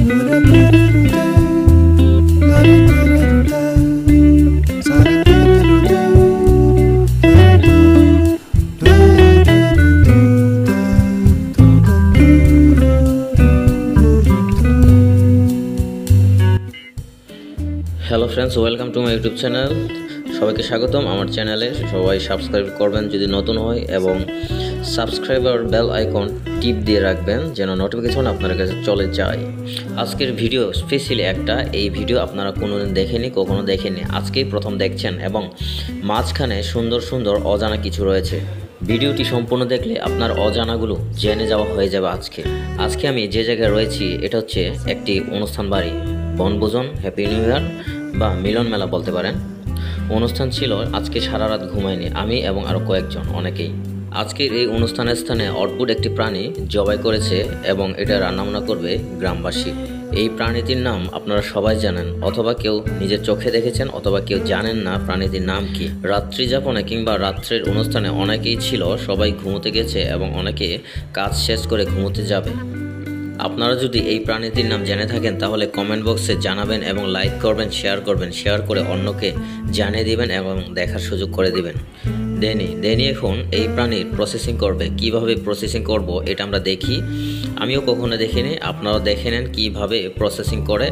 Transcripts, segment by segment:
Hello friends, welcome to my YouTube channel. সবাইকে স্বাগতম আমার চ্যানেলে। সবাই সাবস্ক্রাইব করবেন যদি নতুন হয়, এবং সাবস্ক্রাইবার বেল আইকন টিপ দিয়ে রাখবেন যেন নোটিফিকেশন আপনার কাছে চলে যায়। আজকের ভিডিও স্পেশালি একটা, এই ভিডিও আপনারা কোনোদিন দেখেনি, কখনো দেখেনি, আজকেই প্রথম দেখছেন, এবং মাঝখানে সুন্দর সুন্দর অজানা কিছু রয়েছে। ভিডিওটি সম্পূর্ণ দেখলে আপনার অজানাগুলো জেনে যাওয়া হয়ে যাবে। আজকে আমি যে জায়গায় রয়েছি এটা হচ্ছে একটি অনুষ্ঠান বাড়ি, বনভোজন, হ্যাপি নিউ ইয়ার বা মিলন মেলা বলতে পারেন। অনুষ্ঠান ছিল, আজকে সারা রাত ঘুমায়নি আমি এবং আরও কয়েকজন, অনেকেই। আজকের এই অনুষ্ঠানের স্থানে অদ্ভুত একটি প্রাণী জবাই করেছে এবং এটা রান্নাবান্না করবে গ্রামবাসী। এই প্রাণীটির নাম আপনারা সবাই জানেন, অথবা কেউ নিজের চোখে দেখেছেন, অথবা কেউ জানেন না প্রাণীটির নাম কি। রাত্রি যাপনে কিংবা রাত্রের অনুষ্ঠানে অনেকেই ছিল, সবাই ঘুমোতে গেছে এবং অনেকে কাজ শেষ করে ঘুমোতে যাবে। আপনারা যদি এই প্রাণীটির নাম জেনে থাকেন তাহলে কমেন্ট বক্সে জানাবেন এবং লাইক করবেন, শেয়ার করে অন্যকে জানিয়ে দিবেন এবং দেখার সুযোগ করে দিবেন। ড্যানি এখন এই প্রাণীর প্রসেসিং করবে। কিভাবে প্রসেসিং করব এটা আমরা দেখি। আমিও কখনো দেখিনি, আপনারাও দেখে নেন কীভাবে প্রসেসিং করে।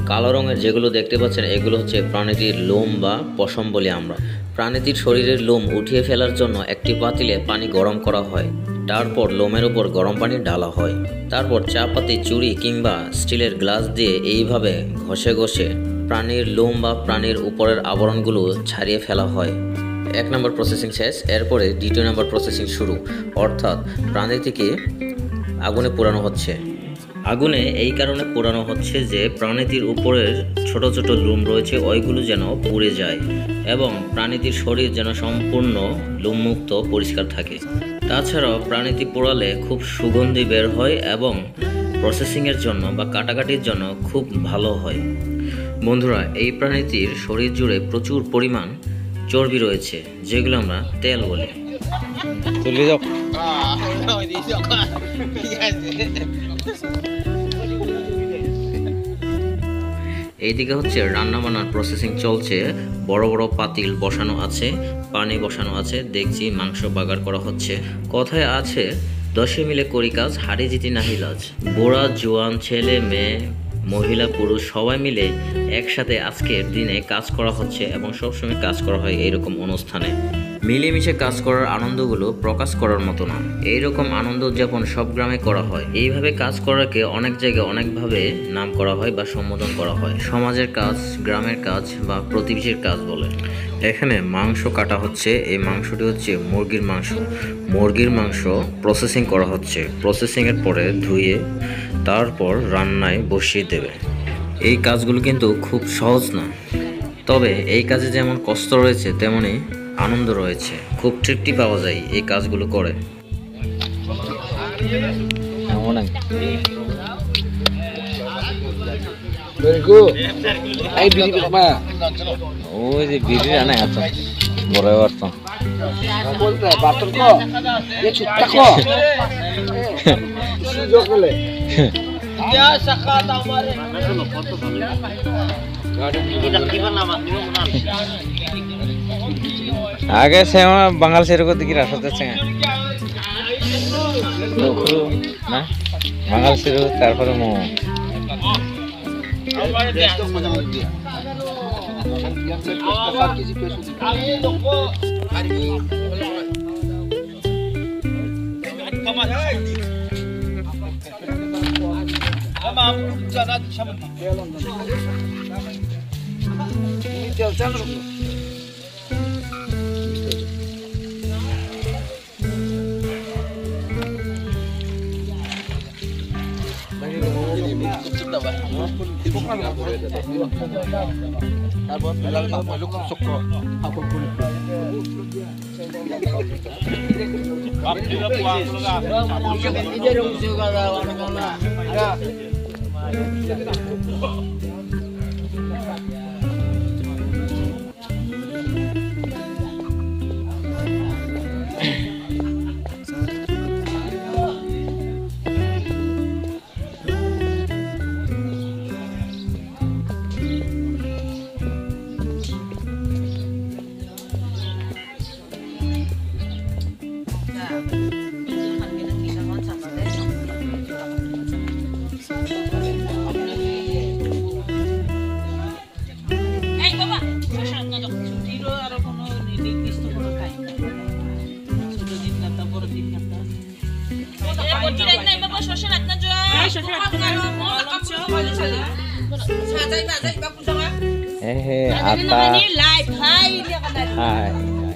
কালো রঙের যেগুলো দেখতে পাচ্ছেন এগুলো হচ্ছে প্রাণীটির লোম বা পশম বলি আমরা। প্রাণীটির শরীরের লোম উঠিয়ে ফেলার জন্য একটি পাতিলে পানি গরম করা হয়, তারপর লোমের উপর গরম পানি ঢালা হয়, তারপর চা পাতি, চুড়ি কিংবা স্টিলের গ্লাস দিয়ে এইভাবে ঘষে ঘষে প্রাণীর লোম বা প্রাণীর উপরের আবরণগুলো ছাড়িয়ে ফেলা হয়। 1 নম্বর প্রসেসিং শেষ। এরপরে 2 নম্বর প্রসেসিং শুরু, অর্থাৎ প্রাণীটিকে আগুনে পোড়ানো হচ্ছে। আগুনে এই কারণে পোড়ানো হচ্ছে যে প্রাণীটির উপরের ছোট ছোট লোম রয়েছে ওইগুলো যেন পুড়ে যায় এবং প্রাণীটির শরীর যেন সম্পূর্ণ লোমমুক্ত পরিষ্কার থাকে। তাছাড়াও প্রাণীটি পোড়ালে খুব সুগন্ধি বের হয় এবং প্রসেসিংয়ের জন্য বা কাটাকাটির জন্য খুব ভালো হয়। বন্ধুরা, এই প্রাণীটির শরীর জুড়ে প্রচুর পরিমাণ চর্বি রয়েছে, যেগুলো আমরা তেল বলি। এইদিকে হচ্ছে রান্নাবান্নার প্রসেসিং চলছে। বড় বড় পাতিল বসানো আছে, পানি বসানো আছে, দেখছি মাংস বাগার করা হচ্ছে। কথায় আছে, 10 মিলে করি কাজ, হাড়ি জিতি নাহি লাজ। বুড়া জোয়ান, ছেলে মেয়ে, মহিলা পুরুষ সবাই মিলে একসাথে আজকের দিনে কাজ করা হচ্ছে এবং সবসময় কাজ করা হয় এইরকম অনুষ্ঠানে। মিলেমিশে কাজ করার আনন্দগুলো প্রকাশ করার মতো না। এইরকম আনন্দ উদযাপন সব গ্রামে করা হয়। এইভাবে কাজ করাকে অনেক জায়গায় অনেকভাবে নাম করা হয় বা সম্বোধন করা হয়। সমাজের কাজ, গ্রামের কাজ বা প্রতিবেশীর কাজ বলে। এখানে মাংস কাটা হচ্ছে। এই মাংসটি হচ্ছে মুরগির মাংস। মুরগির মাংস প্রসেসিং করা হচ্ছে। প্রসেসিংয়ের পরে ধুয়ে তারপর রান্নায় বসিয়ে দেবে। এই কাজগুলো কিন্তু খুব সহজ না, তবে এই কাজে যেমন কষ্ট রয়েছে তেমনই আনন্দ রয়েছে। খুব তৃপ্তি পাওয়া যায় এই কাজগুলো করে। ওই যে বিড়ি রান্না আছে বড় অর্থ আগে সে বাঙাল সেরকম দিকে রাস্তাতে না বাঙাল সেরকম, তারপরে Hehe, apa? Hai.